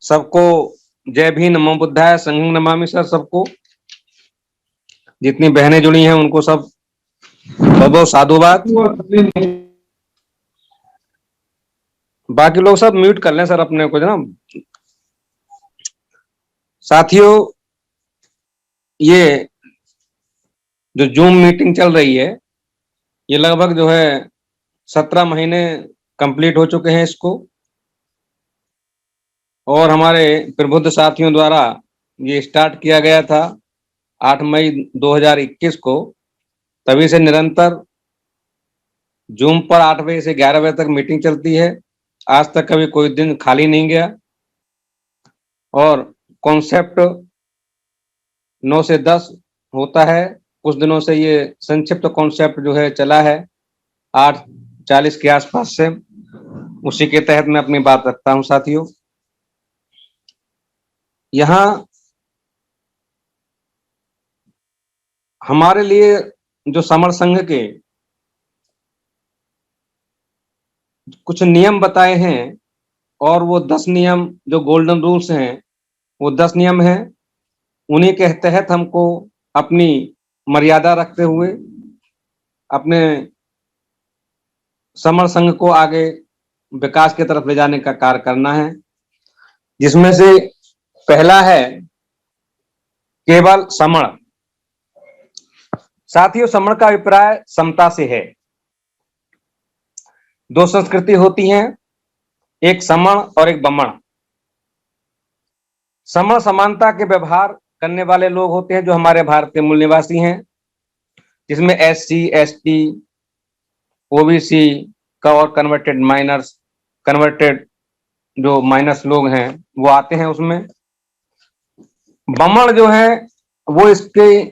सबको जय भीम, नमो बुद्धाय, संघं नमामि सर। सबको जितनी बहनें जुड़ी हैं उनको सब बहुत बहुत साधुवाद। बाकी लोग सब म्यूट कर लें सर अपने को ना। साथियों, ये जो जूम मीटिंग चल रही है, ये लगभग जो है 17 महीने कंप्लीट हो चुके हैं इसको, और हमारे प्रबुद्ध साथियों द्वारा ये स्टार्ट किया गया था 8 मई 2021 को। तभी से निरंतर जूम पर 8 बजे से 11 बजे तक मीटिंग चलती है। आज तक कभी कोई दिन खाली नहीं गया, और कॉन्सेप्ट 9 से 10 होता है। कुछ दिनों से ये संक्षिप्त कॉन्सेप्ट जो है चला है 8:40 के आसपास से, उसी के तहत मैं अपनी बात रखता हूं। साथियों, यहाँ हमारे लिए जो समर संघ के कुछ नियम बताए हैं, और वो 10 नियम जो गोल्डन रूल्स हैं, वो 10 नियम हैं। उन्हीं के तहत हमको अपनी मर्यादा रखते हुए अपने समर संघ को आगे विकास की तरफ ले जाने का कार्य करना है, जिसमें से पहला है केवल समण। साथियों, समण का अभिप्राय समता से है। दो संस्कृति होती हैं, एक समण और एक बमण। समण समानता के व्यवहार करने वाले लोग होते हैं जो हमारे भारत के मूल निवासी हैं, जिसमें SC, ST, OBC का और कन्वर्टेड जो माइनस लोग हैं वो आते हैं उसमें। बमण जो है वो इसके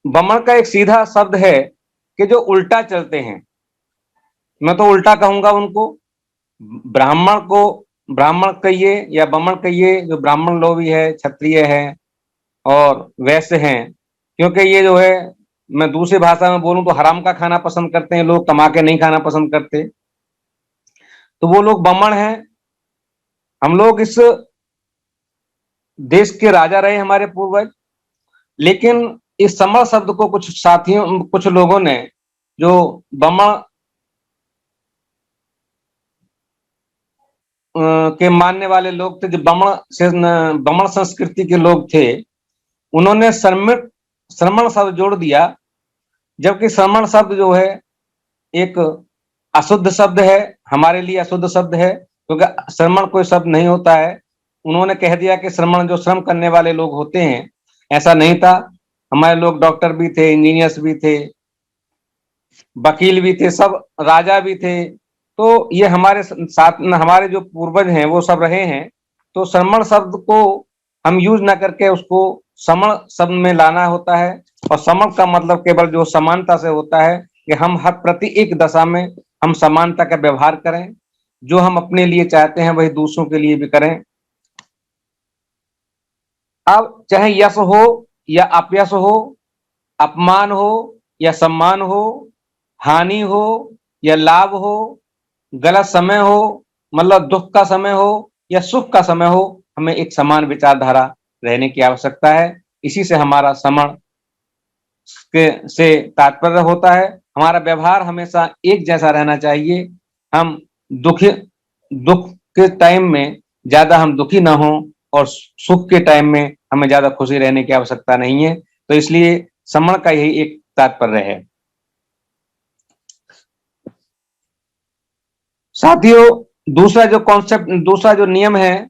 बमण का एक सीधा शब्द है कि जो उल्टा चलते हैं। मैं तो उल्टा कहूंगा उनको। ब्राह्मण को ब्राह्मण कहिए या बमण कहिए, जो ब्राह्मण लोग भी है, क्षत्रिय है और वैश्य हैं, क्योंकि ये जो है, मैं दूसरी भाषा में बोलूं तो हराम का खाना पसंद करते हैं लोग, कमा के नहीं खाना पसंद करते, तो वो लोग बमण हैं। हम लोग इस देश के राजा रहे हमारे पूर्वज, लेकिन इस समर शब्द को कुछ लोगों ने, जो बमण के मानने वाले लोग थे, जो बमण संस्कृति के लोग थे, उन्होंने श्रमण शब्द जोड़ दिया, जबकि श्रमण शब्द जो है एक अशुद्ध शब्द है, हमारे लिए अशुद्ध शब्द है, क्योंकि श्रमण कोई शब्द नहीं होता है। उन्होंने कह दिया कि श्रमण जो श्रम करने वाले लोग होते हैं, ऐसा नहीं था। हमारे लोग डॉक्टर भी थे, इंजीनियर्स भी थे, वकील भी थे, सब राजा भी थे। तो ये हमारे साथ हमारे जो पूर्वज हैं वो सब रहे हैं। तो श्रमण शब्द को हम यूज ना करके उसको समण शब्द में लाना होता है, और समण का मतलब केवल जो समानता से होता है कि हम हर प्रति एक दशा में हम समानता का व्यवहार करें। जो हम अपने लिए चाहते हैं वही दूसरों के लिए भी करें। अब चाहे यश हो या अपयश हो, अपमान हो या सम्मान हो, हानि हो या लाभ हो, गलत समय हो मतलब दुख का समय हो या सुख का समय हो, हमें एक समान विचारधारा रहने की आवश्यकता है। इसी से हमारा समण से तात्पर्य होता है। हमारा व्यवहार हमेशा एक जैसा रहना चाहिए। हम दुख के टाइम में ज्यादा हम दुखी ना हो, और सुख के टाइम में हमें ज्यादा खुशी रहने की आवश्यकता नहीं है। तो इसलिए समण का यही एक तात्पर्य है। साथियों, दूसरा जो नियम है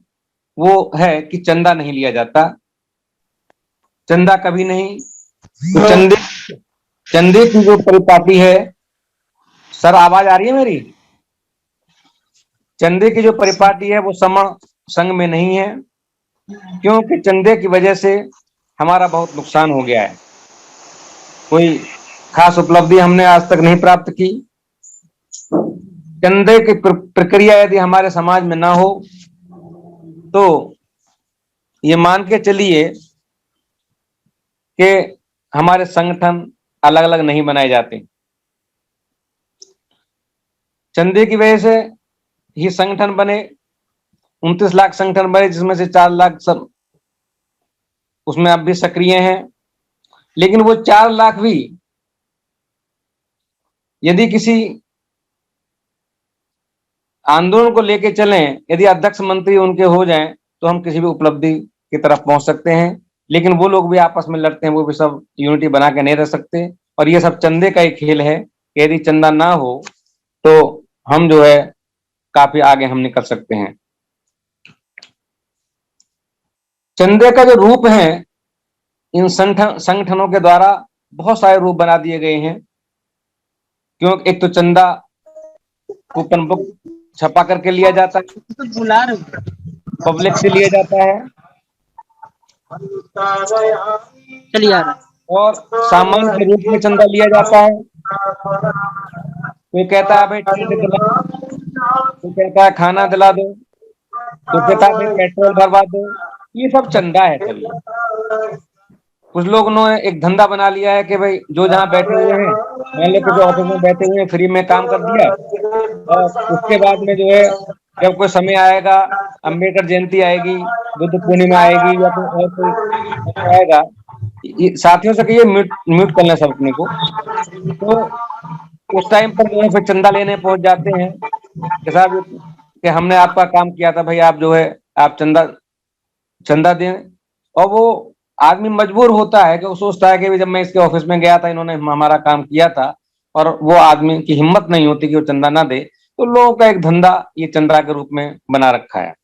वो है कि चंदा नहीं लिया जाता। चंदा कभी नहीं। तो चंदे की जो परिपाटी है, सर आवाज आ रही है मेरी? चंदे की जो परिपाटी है वो समण संघ में नहीं है, क्योंकि चंदे की वजह से हमारा बहुत नुकसान हो गया है। कोई खास उपलब्धि हमने आज तक नहीं प्राप्त की। चंदे की प्रक्रिया यदि हमारे समाज में ना हो तो ये मान के चलिए कि हमारे संगठन अलग अलग नहीं बनाए जाते। चंदे की वजह से ही संगठन बने, 29 लाख संगठन बने, जिसमें से 4 लाख सब उसमें अब भी सक्रिय हैं। लेकिन वो 4 लाख भी यदि किसी आंदोलन को लेके चलें, यदि अध्यक्ष मंत्री उनके हो जाएं, तो हम किसी भी उपलब्धि की तरफ पहुंच सकते हैं। लेकिन वो लोग भी आपस में लड़ते हैं, वो भी सब यूनिटी बना के नहीं रह सकते। और ये सब चंदे का ही खेल है कि यदि चंदा ना हो तो हम जो है काफी आगे हम निकल सकते हैं। चंदे का जो रूप है, इन संगठनों के द्वारा बहुत सारे रूप बना दिए गए हैं। क्योंकि एक तो चंदा कूपन बुक छपा करके लिया जाता है, पब्लिक से लिया जाता है, चलिए आ रहा और सामान के रूप में चंदा लिया जाता है। कोई कहता है भाई टेंट दिला, कोई कहता है खाना दिला दो, कोई कहता है भाई पेट्रोल भरवा दो। ये सब चंदा है सभी। कुछ लोग ने एक धंधा बना लिया है कि भाई जो जहाँ बैठे हुए हैं, मान लो किसी ऑफिस में बैठे हुए हैं, फ्री में काम कर दिया, और उसके बाद में जो है जब कोई समय आएगा, अम्बेडकर जयंती आएगी, बुद्ध पूर्णिमा आएगी, या फिर और कोई समय आएगा, साथियों से कहिए म्यूट म्यूट कर लें सब अपने को, तो उस टाइम पर जो है फिर चंदा लेने पहुंच जाते हैं कि साहब कि हमने आपका काम किया था भाई, आप जो है आप चंदा चंदा दें। और वो आदमी मजबूर होता है कि वो सोचता है कि जब मैं इसके ऑफिस में गया था, इन्होंने हमारा काम किया था, और वो आदमी की हिम्मत नहीं होती कि वो चंदा ना दे। तो लोगों का एक धंधा ये चंदा के रूप में बना रखा है।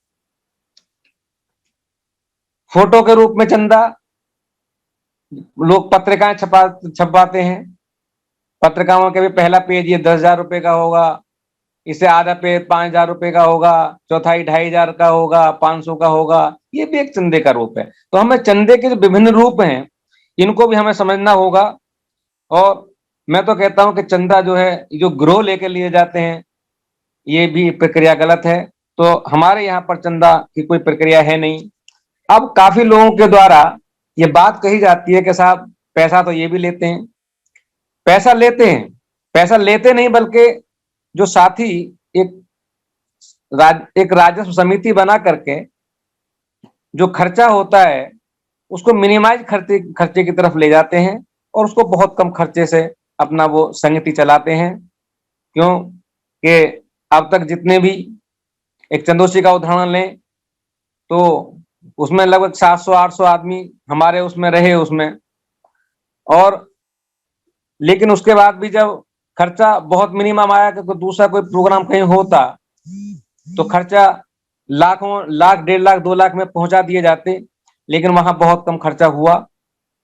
फोटो के रूप में चंदा, लोग पत्रिकाएं छपवाते हैं। पत्रिकाओं के भी पहला पेज ये 10,000 रुपए का होगा, इससे आधा पेज 5,000 रुपए का होगा, चौथाई 2,500 का होगा, 500 का होगा। ये भी एक चंदे का रूप है। तो हमें चंदे के जो विभिन्न रूप हैं, इनको भी हमें समझना होगा। और मैं तो कहता हूं कि चंदा जो है, जो ग्रोह लेके लिए जाते हैं, ये भी प्रक्रिया गलत है। तो हमारे यहाँ पर चंदा की कोई प्रक्रिया है नहीं। अब काफी लोगों के द्वारा ये बात कही जाती है कि साहब पैसा तो ये भी लेते हैं, पैसा लेते हैं। पैसा लेते नहीं, बल्कि जो साथी एक एक राजस्व समिति बना करके जो खर्चा होता है, उसको मिनिमाइज खर्चे की तरफ ले जाते हैं, और उसको बहुत कम खर्चे से अपना वो समिति चलाते हैं। क्यों कि अब तक जितने भी, एक चंदोसी का उदाहरण लें तो उसमें लगभग 700-800 आदमी हमारे उसमें रहे उसमें, और लेकिन उसके बाद भी जब खर्चा बहुत मिनिमम आया कि दूसरा कोई प्रोग्राम कहीं होता, तो खर्चा लाखों, लाख, 1.5 लाख, 2 लाख में पहुंचा दिए जाते। लेकिन वहां बहुत कम खर्चा हुआ,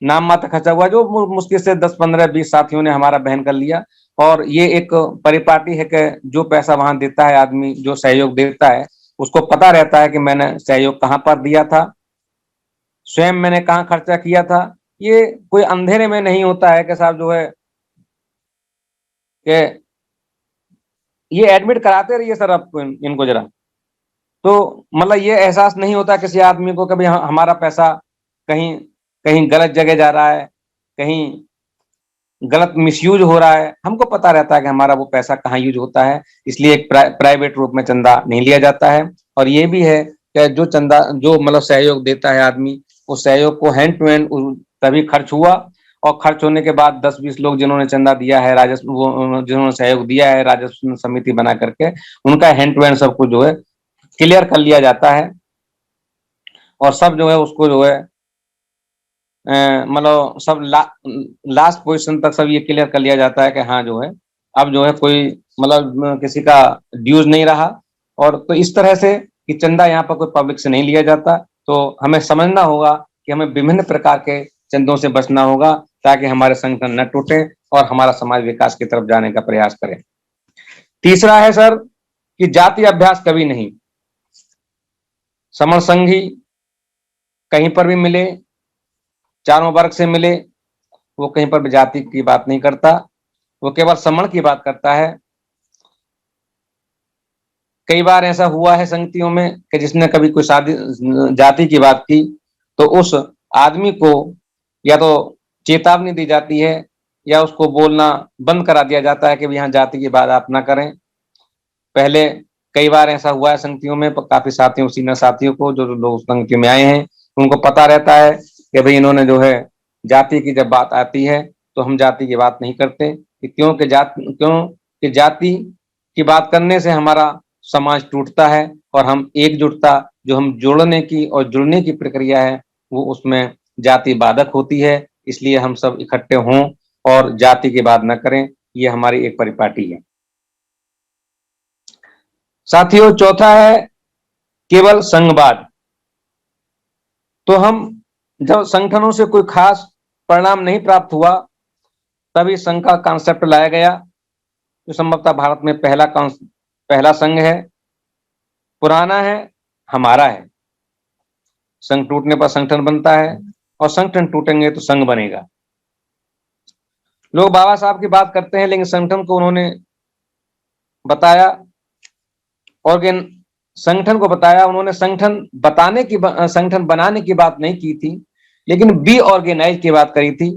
नाम मात्र खर्चा हुआ, जो मुश्किल से 10, 15, 20 साथियों ने हमारा बहन कर लिया। और ये एक परिपाटी है कि जो पैसा वहां देता है आदमी, जो सहयोग देता है, उसको पता रहता है कि मैंने सहयोग कहाँ पर दिया था, स्वयं मैंने कहाँ खर्चा किया था। ये कोई अंधेरे में नहीं होता है कि साहब जो है कि ये एडमिट कराते रहिए सर आपको, इनको जरा। तो मतलब ये एहसास नहीं होता किसी आदमी को कभी हमारा पैसा कहीं कहीं गलत जगह जा रहा है, कहीं गलत मिसयूज हो रहा है। हमको पता रहता है कि हमारा वो पैसा कहाँ यूज होता है। इसलिए एक प्राइवेट रूप में चंदा नहीं लिया जाता है। और ये भी है कि जो चंदा, जो मतलब सहयोग देता है आदमी, उस सहयोग को हैंड टू हैंड तभी खर्च हुआ, और खर्च होने के बाद 10-20 लोग जिन्होंने चंदा दिया है, राजस्व जिन्होंने सहयोग दिया है राजस्व समिति बना करके, उनका हैंड टू हैंड सब कुछ जो है क्लियर कर लिया जाता है। और सब जो है उसको जो है मतलब सब लास्ट पोजीशन तक सब ये क्लियर कर लिया जाता है कि हाँ जो है अब जो है कोई मतलब किसी का ड्यूज नहीं रहा। और तो इस तरह से कि चंदा यहाँ पर कोई पब्लिक से नहीं लिया जाता। तो हमें समझना होगा कि हमें विभिन्न प्रकार के चंदों से बचना होगा, ताकि हमारे संगठन न टूटे और हमारा समाज विकास की तरफ जाने का प्रयास करें। तीसरा है सर कि जाति अभ्यास कभी नहीं। समर संघी कहीं पर भी मिले, चारों वर्ग से मिले, वो कहीं पर भी जाति की बात नहीं करता, वो केवल समण की बात करता है। कई बार ऐसा हुआ है संगतियों में कि जिसने कभी कोई शादी जाति की बात की, तो उस आदमी को या तो चेतावनी दी जाती है, या उसको बोलना बंद करा दिया जाता है कि यहाँ जाति की बात आप ना करें। पहले कई बार ऐसा हुआ है संगतियों में, काफी साथियों, सीनियर साथियों को, जो लोग संगतियों में आए हैं, उनको पता रहता है कि भाई इन्होंने जो है जाति की जब बात आती है तो हम जाति की बात नहीं करते, क्योंकि जाति की बात करने से हमारा समाज टूटता है और हम एकजुटता, जो हम जोड़ने की और जुड़ने की प्रक्रिया है, वो उसमें जाति बाधक होती है। इसलिए हम सब इकट्ठे हों और जाति की बात न करें, ये हमारी एक परिपाटी है। साथियों, चौथा है केवल संघवाद। तो हम जब संगठनों से कोई खास परिणाम नहीं प्राप्त हुआ, तभी संघ का कॉन्सेप्ट लाया गया, जो संभवतः भारत में पहला संघ है, पुराना है, हमारा है। संघ टूटने पर संगठन बनता है और संगठन टूटेंगे तो संघ बनेगा। लोग बाबा साहब की बात करते हैं, लेकिन संगठन को उन्होंने बताया, संगठन को बताया उन्होंने। संगठन बनाने की बात नहीं की थी, लेकिन बी ऑर्गेनाइज की बात करी थी।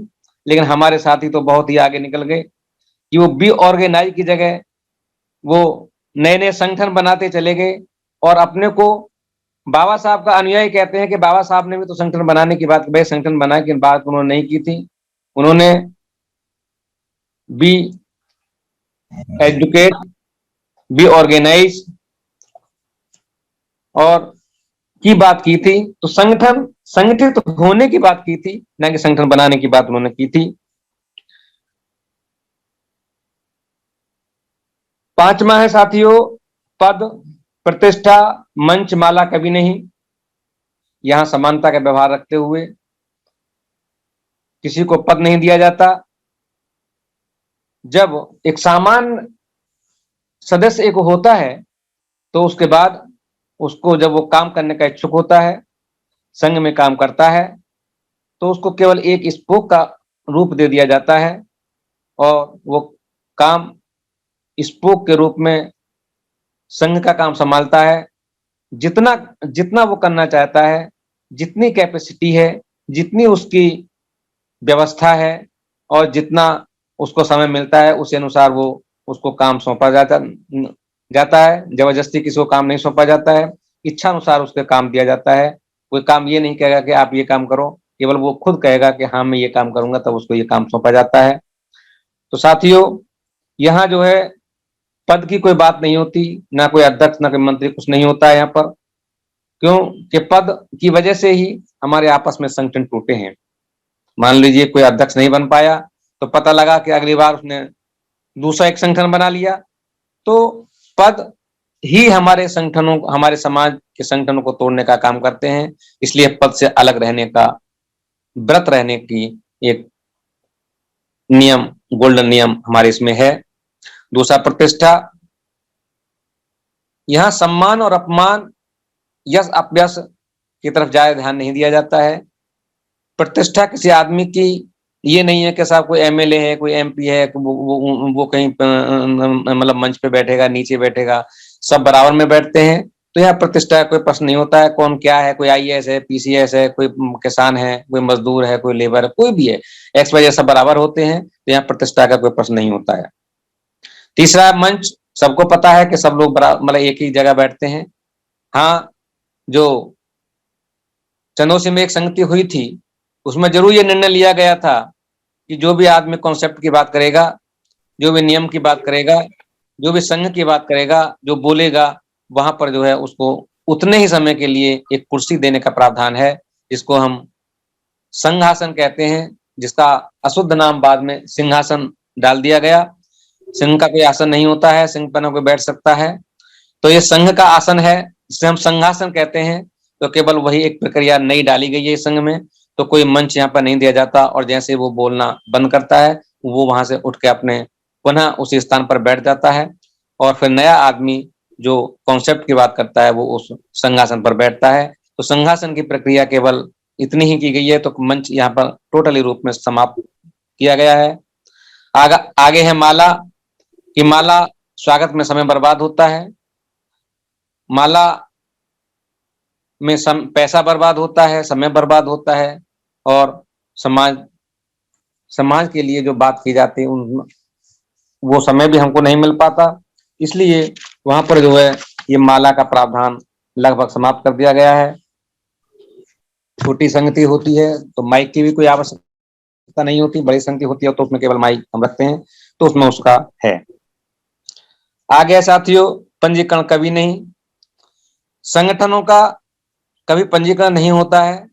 लेकिन हमारे साथी तो बहुत ही आगे निकल गए कि वो बी ऑर्गेनाइज की जगह वो नए नए संगठन बनाते चले गए और अपने को बाबा साहब का अनुयायी कहते हैं कि बाबा साहब ने भी तो संगठन बनाने की बात, भाई संगठन बनाने की बात उन्होंने नहीं की थी। उन्होंने बी एजुकेट, बी ऑर्गेनाइज और की बात की थी। तो संगठन संगठित होने की बात की थी, ना कि संगठन बनाने की बात उन्होंने की थी। पांचवा है साथियों, पद, प्रतिष्ठा, मंच, माला कभी नहीं। यहां समानता का व्यवहार रखते हुए किसी को पद नहीं दिया जाता। जब एक सामान्य सदस्य एक होता है तो उसके बाद उसको, जब वो काम करने का इच्छुक होता है, संघ में काम करता है, तो उसको केवल एक स्पोक का रूप दे दिया जाता है और वो काम स्पोक के रूप में संघ का काम संभालता है। जितना जितना वो करना चाहता है, जितनी कैपेसिटी है, जितनी उसकी व्यवस्था है और जितना उसको समय मिलता है, उसी अनुसार वो उसको काम सौंपा जाता है। जबरदस्ती किसी को काम नहीं सौंपा जाता है, इच्छा अनुसार उसके काम दिया जाता है। कोई काम ये नहीं कहेगा कि आप ये काम करो, केवल वो खुद कहेगा कि हाँ मैं ये काम करूंगा, तब उसको ये काम सौंपा जाता है। तो साथियों, यहाँ जो है पद की कोई बात नहीं होती, ना कोई अध्यक्ष, ना कोई मंत्री, कुछ नहीं होता है यहाँ पर। क्यों कि पद की वजह से ही हमारे आपस में संगठन टूटे हैं। मान लीजिए कोई अध्यक्ष नहीं बन पाया, तो पता लगा कि अगली बार उसने दूसरा एक संगठन बना लिया। तो पद ही हमारे संगठनों, हमारे समाज के संगठनों को तोड़ने का काम करते हैं। इसलिए पद से अलग रहने का, व्रत रहने की एक नियम, गोल्डन नियम हमारे इसमें है। दूसरा प्रतिष्ठा। यहां सम्मान और अपमान, यश अपयश की तरफ ज्यादा ध्यान नहीं दिया जाता है। प्रतिष्ठा किसी आदमी की ये नहीं है कि साहब कोई एमएलए है, कोई एमपी है, वो कहीं मतलब मंच पे बैठेगा, नीचे बैठेगा, सब बराबर में बैठते हैं। तो यहाँ प्रतिष्ठा का कोई प्रश्न नहीं होता है। कौन क्या है, कोई आईएएस है, पीसीएस है, कोई किसान है, कोई मजदूर है, कोई लेबर है, कोई भी है, एक्स वाई सब बराबर होते हैं। तो यहाँ प्रतिष्ठा का कोई प्रश्न नहीं होता है। तीसरा मंच। सबको पता है कि सब लोग बराबर, मतलब एक ही जगह बैठते हैं। हाँ, जो चंदोसी में एक संगति हुई थी, उसमें जरूर ये निर्णय लिया गया था कि जो भी आदमी कॉन्सेप्ट की बात करेगा, जो भी नियम की बात करेगा, जो भी संघ की बात करेगा, जो बोलेगा, वहां पर जो है उसको उतने ही समय के लिए एक कुर्सी देने का प्रावधान है, जिसको हम संघासन कहते हैं, जिसका अशुद्ध नाम बाद में सिंहासन डाल दिया गया। सिंह का कोई आसन नहीं होता है, सिंह पर न कोई बैठ सकता है। तो ये संघ का आसन है, जिसे हम संघासन कहते हैं। तो केवल वही एक प्रक्रिया नई डाली गई है इस संघ में। तो कोई मंच यहाँ पर नहीं दिया जाता और जैसे वो बोलना बंद करता है, वो वहां से उठ के अपने पुनः उसी स्थान पर बैठ जाता है और फिर नया आदमी जो कॉन्सेप्ट की बात करता है, वो उस संघासन पर बैठता है। तो संघासन की प्रक्रिया केवल इतनी ही की गई है। तो मंच यहाँ पर टोटली रूप में समाप्त किया गया है। आगे है माला। कि माला स्वागत में समय बर्बाद होता है, माला में पैसा बर्बाद होता है, समय बर्बाद होता है और समाज के लिए जो बात की जाती है वो समय भी हमको नहीं मिल पाता। इसलिए वहां पर जो है ये माला का प्रावधान लगभग समाप्त कर दिया गया है। छोटी संगति होती है तो माइक की भी कोई आवश्यकता नहीं होती, बड़ी संगति होती है तो उसमें केवल माइक हम रखते हैं, तो उसमें उसका है। आगे साथियों, पंजीकरण कभी नहीं, संगठनों का कभी पंजीकरण नहीं होता है,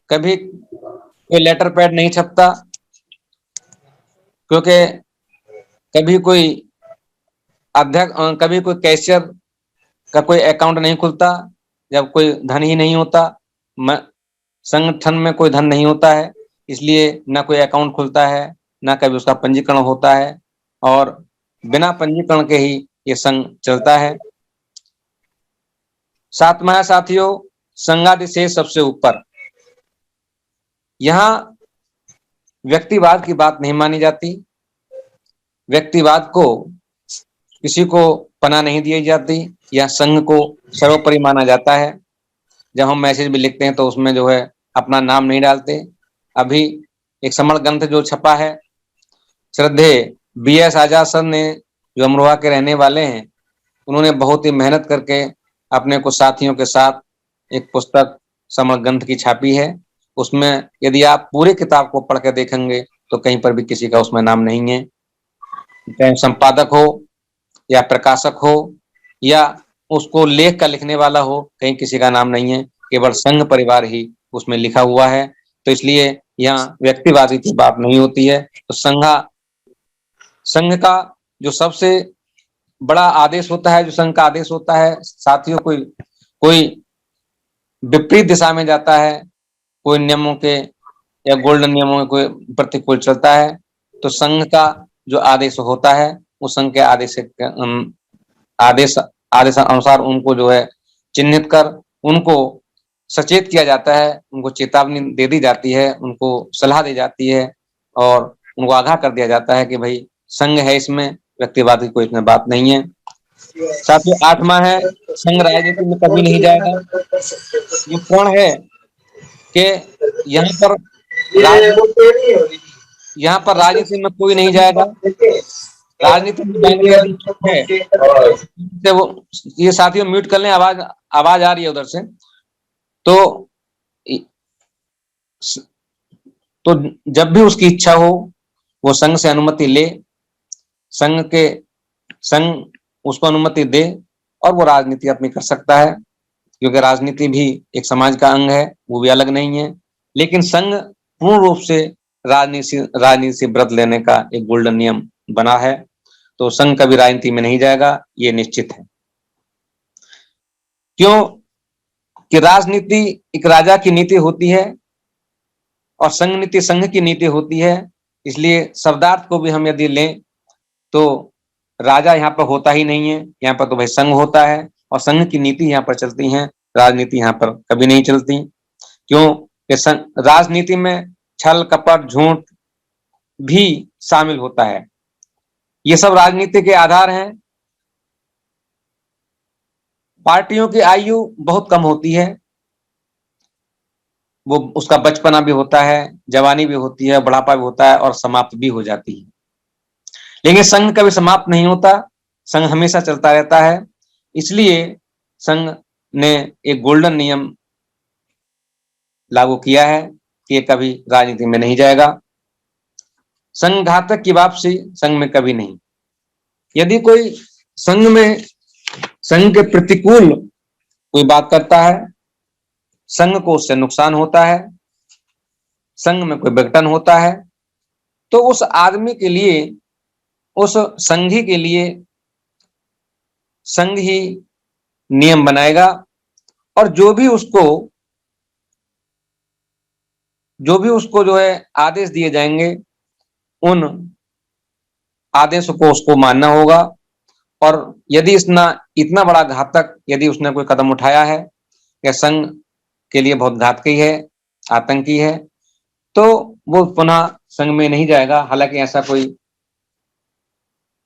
कभी कोई लेटर पैड नहीं छपता, क्योंकि कभी कोई अध्यक्ष, कभी कोई कैशियर का कोई अकाउंट नहीं खुलता जब कोई धन ही नहीं होता, संगठन में कोई धन नहीं होता है, इसलिए ना कोई अकाउंट खुलता है, ना कभी उसका पंजीकरण होता है, और बिना पंजीकरण के ही ये संघ चलता है। सातवां साथियों, संघाधिशेष सबसे ऊपर। यहां व्यक्तिवाद की बात नहीं मानी जाती, व्यक्तिवाद को किसी को पनाह नहीं दी जाती, या संघ को सर्वोपरि माना जाता है। जब हम मैसेज भी लिखते हैं तो उसमें जो है अपना नाम नहीं डालते। अभी एक समर ग्रंथ जो छपा है, श्रद्धेय BS आजाद सर ने, जो अमरोहा के रहने वाले हैं, उन्होंने बहुत ही मेहनत करके अपने कुछ साथियों के साथ एक पुस्तक समर ग्रंथ की छापी है। उसमें यदि आप पूरे किताब को पढ़ के देखेंगे तो कहीं पर भी किसी का उसमें नाम नहीं है, चाहे संपादक हो या प्रकाशक हो या उसको लेख का लिखने वाला हो, कहीं किसी का नाम नहीं है, केवल संघ परिवार ही उसमें लिखा हुआ है। तो इसलिए यहाँ व्यक्तिवादी की बात नहीं होती है। तो संघ का जो सबसे बड़ा आदेश होता है, जो संघ का आदेश होता है साथियों, कोई विपरीत दिशा में जाता है, कोई नियमों के या गोल्डन नियमों के कोई प्रतिकूल चलता है, तो संघ का जो आदेश होता है वो संघ के आदेश अनुसार उनको जो है चिन्हित कर उनको सचेत किया जाता है, उनको चेतावनी दे दी जाती है, उनको सलाह दी जाती है और उनको आगाह कर दिया जाता है कि भाई संघ है, इसमें व्यक्तिवाद की कोई इसमें बात नहीं है। साथियों, आठवां है, संघ राजनीति में कभी नहीं जाएगा। ये कौन है कि यहाँ पर राजनीति में कोई नहीं जाएगा। राजनीति में जाने का इच्छुक है वो, ये साथियों म्यूट कर लें, आवाज आ रही है उधर से। तो जब भी उसकी इच्छा हो वो संघ से अनुमति ले, संघ उसको अनुमति दे और वो राजनीति अपनी कर सकता है, क्योंकि राजनीति भी एक समाज का अंग है, वो भी अलग नहीं है। लेकिन संघ पूर्ण रूप से राजनीति से व्रत लेने का एक गोल्डन नियम बना है, तो संघ कभी राजनीति में नहीं जाएगा, ये निश्चित है। क्यों कि राजनीति एक राजा की नीति होती है और संघ नीति संघ की नीति होती है। इसलिए शब्दार्थ को भी हम यदि लें तो राजा यहाँ पर होता ही नहीं है, यहाँ पर तो भाई संघ होता है और संघ की नीति यहाँ पर चलती है, राजनीति यहाँ पर कभी नहीं चलती। क्यों कि राजनीति में छल कपट झूठ भी शामिल होता है, ये सब राजनीति के आधार हैं। पार्टियों की आयु बहुत कम होती है, वो उसका बचपना भी होता है, जवानी भी होती है, बुढ़ापा भी होता है और समाप्त भी हो जाती है। लेकिन संघ कभी समाप्त नहीं होता, संघ हमेशा चलता रहता है। इसलिए संघ ने एक गोल्डन नियम लागू किया है कि ये कभी राजनीति में नहीं जाएगा। संघातक की वापसी संघ में कभी नहीं। यदि कोई संघ के प्रतिकूल कोई बात करता है, संघ को उससे नुकसान होता है, संघ में कोई विघटन होता है, तो उस आदमी के लिए, उस संघी के लिए संघ ही नियम बनाएगा और जो भी उसको जो है आदेश दिए जाएंगे, उन आदेशों को उसको मानना होगा। और यदि इतना बड़ा घातक यदि उसने कोई कदम उठाया है या संघ के लिए बहुत घातकी है, आतंकी है, तो वो पुनः संघ में नहीं जाएगा। हालांकि ऐसा कोई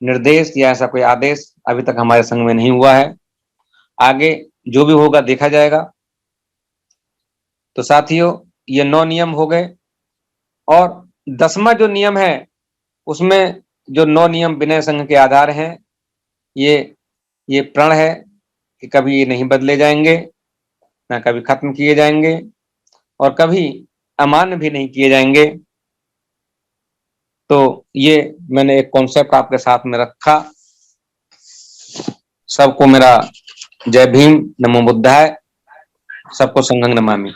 निर्देश या ऐसा कोई आदेश अभी तक हमारे संघ में नहीं हुआ है, आगे जो भी होगा देखा जाएगा। तो साथियों, ये 9 नियम हो गए और 10वां जो नियम है उसमें जो 9 नियम विनय संघ के आधार हैं, ये ये प्रण है कि कभी ये नहीं बदले जाएंगे, ना कभी खत्म किए जाएंगे और कभी अमान्य भी नहीं किए जाएंगे। तो ये मैंने एक कॉन्सेप्ट आपके साथ में रखा। सबको मेरा जय भीम, नमो बुद्धाय, सबको संघं नमामि।